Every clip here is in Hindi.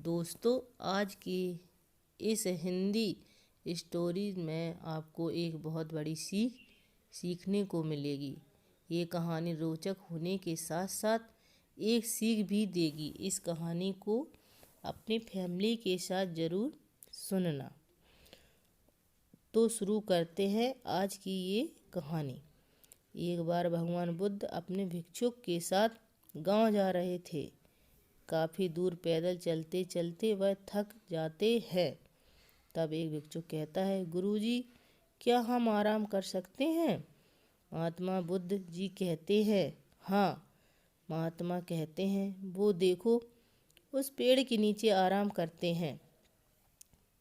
दोस्तों, आज की इस हिंदी स्टोरी में आपको एक बहुत बड़ी सीख सीखने को मिलेगी। ये कहानी रोचक होने के साथ साथ एक सीख भी देगी। इस कहानी को अपनी फैमिली के साथ ज़रूर सुनना। तो शुरू करते हैं आज की ये कहानी। एक बार भगवान बुद्ध अपने भिक्षुक के साथ गांव जा रहे थे। काफ़ी दूर पैदल चलते चलते वह थक जाते हैं। तब एक भिक्षुक कहता है, गुरुजी, क्या हम आराम कर सकते हैं? महात्मा बुद्ध जी कहते हैं, हाँ। महात्मा कहते हैं, वो देखो, उस पेड़ के नीचे आराम करते हैं।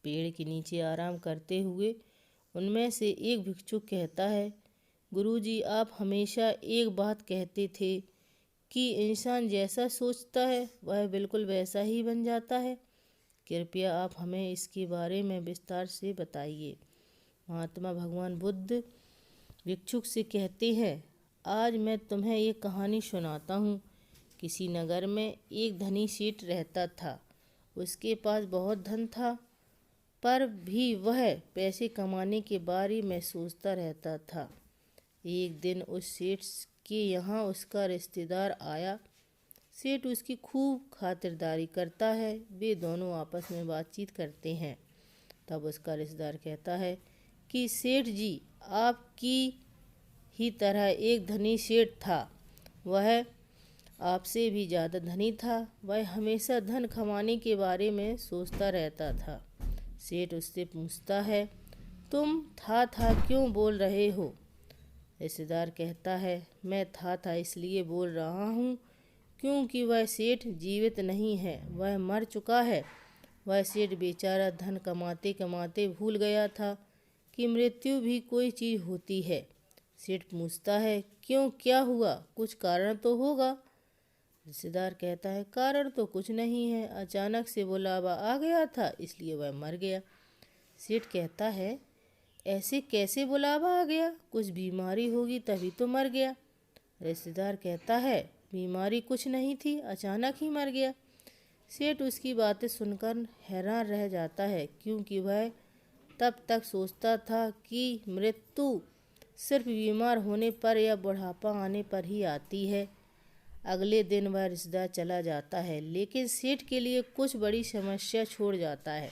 पेड़ के नीचे आराम करते हुए उनमें से एक भिक्षुक कहता है, गुरुजी, आप हमेशा एक बात कहते थे कि इंसान जैसा सोचता है वह बिल्कुल वैसा ही बन जाता है। कृपया आप हमें इसके बारे में विस्तार से बताइए। महात्मा भगवान बुद्ध भिक्षुक से कहते हैं, आज मैं तुम्हें एक कहानी सुनाता हूँ। किसी नगर में एक धनी सेठ रहता था। उसके पास बहुत धन था, पर भी वह पैसे कमाने के बारे में सोचता रहता था। एक दिन उस सेठ के यहाँ उसका रिश्तेदार आया। सेठ उसकी खूब खातिरदारी करता है। वे दोनों आपस में बातचीत करते हैं। तब उसका रिश्तेदार कहता है कि सेठ जी, आपकी ही तरह एक धनी सेठ था। वह आपसे भी ज़्यादा धनी था। वह हमेशा धन कमाने के बारे में सोचता रहता था। सेठ उससे पूछता है, तुम था क्यों बोल रहे हो? रिश्तेदार कहता है, मैं था इसलिए बोल रहा हूँ क्योंकि वह सेठ जीवित नहीं है, वह मर चुका है। वह सेठ बेचारा धन कमाते कमाते भूल गया था कि मृत्यु भी कोई चीज़ होती है। सेठ पूछता है, क्यों, क्या हुआ? कुछ कारण तो होगा। रिश्तेदार कहता है, कारण तो कुछ नहीं है, अचानक से बुलावा आ गया था इसलिए वह मर गया। सेठ कहता है, ऐसे कैसे बुलावा आ गया? कुछ बीमारी होगी तभी तो मर गया। रिश्तेदार कहता है, बीमारी कुछ नहीं थी, अचानक ही मर गया। सेठ उसकी बातें सुनकर हैरान रह जाता है, क्योंकि वह तब तक सोचता था कि मृत्यु सिर्फ बीमार होने पर या बुढ़ापा आने पर ही आती है। अगले दिन वह रिश्तेदार चला जाता है, लेकिन सेठ के लिए कुछ बड़ी समस्या छोड़ जाता है।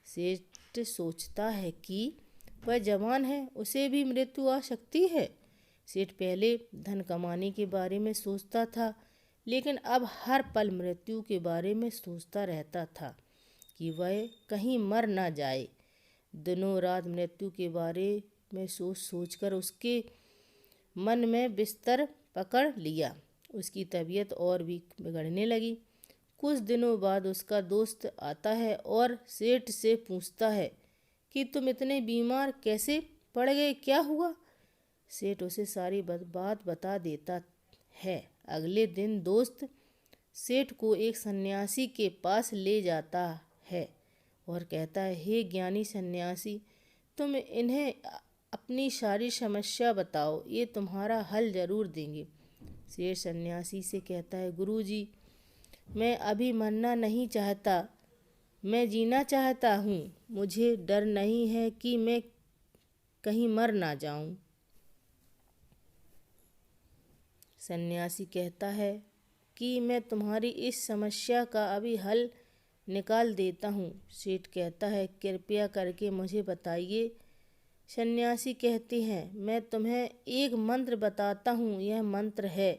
सेठ सोचता है कि वह जवान है, उसे भी मृत्यु आ सकती है। सेठ पहले धन कमाने के बारे में सोचता था, लेकिन अब हर पल मृत्यु के बारे में सोचता रहता था कि वह कहीं मर ना जाए। दिनों रात मृत्यु के बारे में सोचकर उसके मन में बिस्तर पकड़ लिया। उसकी तबीयत और भी बिगड़ने लगी। कुछ दिनों बाद उसका दोस्त आता है और सेठ से पूछता है कि तुम इतने बीमार कैसे पड़ गए, क्या हुआ? सेठ उसे सारी बात बता देता है। अगले दिन दोस्त सेठ को एक सन्यासी के पास ले जाता है और कहता है, हे ज्ञानी सन्यासी, तुम इन्हें अपनी सारी समस्या बताओ, ये तुम्हारा हल जरूर देंगे। सेठ सन्यासी से कहता है, गुरुजी, मैं अभी मरना नहीं चाहता, मैं जीना चाहता हूँ। मुझे डर नहीं है कि मैं कहीं मर ना जाऊँ। सन्यासी कहता है कि मैं तुम्हारी इस समस्या का अभी हल निकाल देता हूँ। सेठ कहता है, कृपया करके मुझे बताइए। सन्यासी कहते हैं, मैं तुम्हें एक मंत्र बताता हूँ। यह मंत्र है,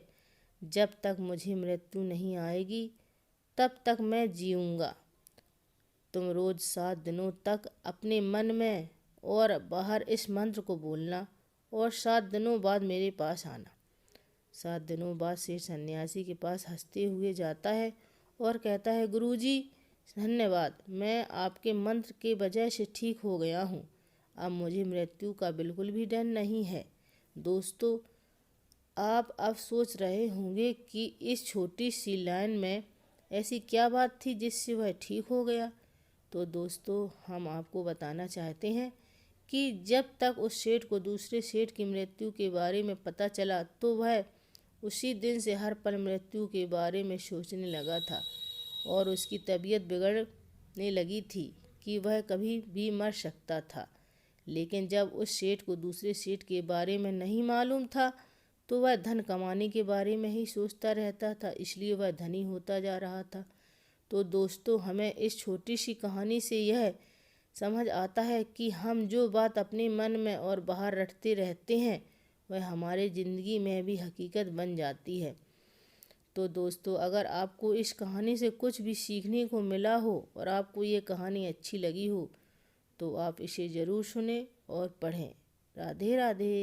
जब तक मुझे मृत्यु नहीं आएगी तब तक मैं जीऊँगा। तुम रोज़ 7 दिनों तक अपने मन में और बाहर इस मंत्र को बोलना और 7 दिनों बाद मेरे पास आना। 7 दिनों बाद सेठ सन्यासी के पास हंसते हुए जाता है और कहता है, गुरुजी, धन्यवाद, मैं आपके मंत्र के वजह से ठीक हो गया हूँ। अब मुझे मृत्यु का बिल्कुल भी डर नहीं है। दोस्तों, आप अब सोच रहे होंगे कि इस छोटी सी लाइन में ऐसी क्या बात थी जिससे वह ठीक हो गया। तो दोस्तों, हम आपको बताना चाहते हैं कि जब तक उस सेठ को दूसरे सेठ की मृत्यु के बारे में पता चला तो वह उसी दिन से हर पल मृत्यु के बारे में सोचने लगा था और उसकी तबीयत बिगड़ने लगी थी कि वह कभी भी मर सकता था। लेकिन जब उस सेठ को दूसरे सेठ के बारे में नहीं मालूम था तो वह धन कमाने के बारे में ही सोचता रहता था, इसलिए वह धनी होता जा रहा था। तो दोस्तों, हमें इस छोटी सी कहानी से यह समझ आता है कि हम जो बात अपने मन में और बाहर रटते रहते हैं वह हमारे ज़िंदगी में भी हकीकत बन जाती है। तो दोस्तों, अगर आपको इस कहानी से कुछ भी सीखने को मिला हो और आपको ये कहानी अच्छी लगी हो तो आप इसे ज़रूर सुनें और पढ़ें। राधे राधे।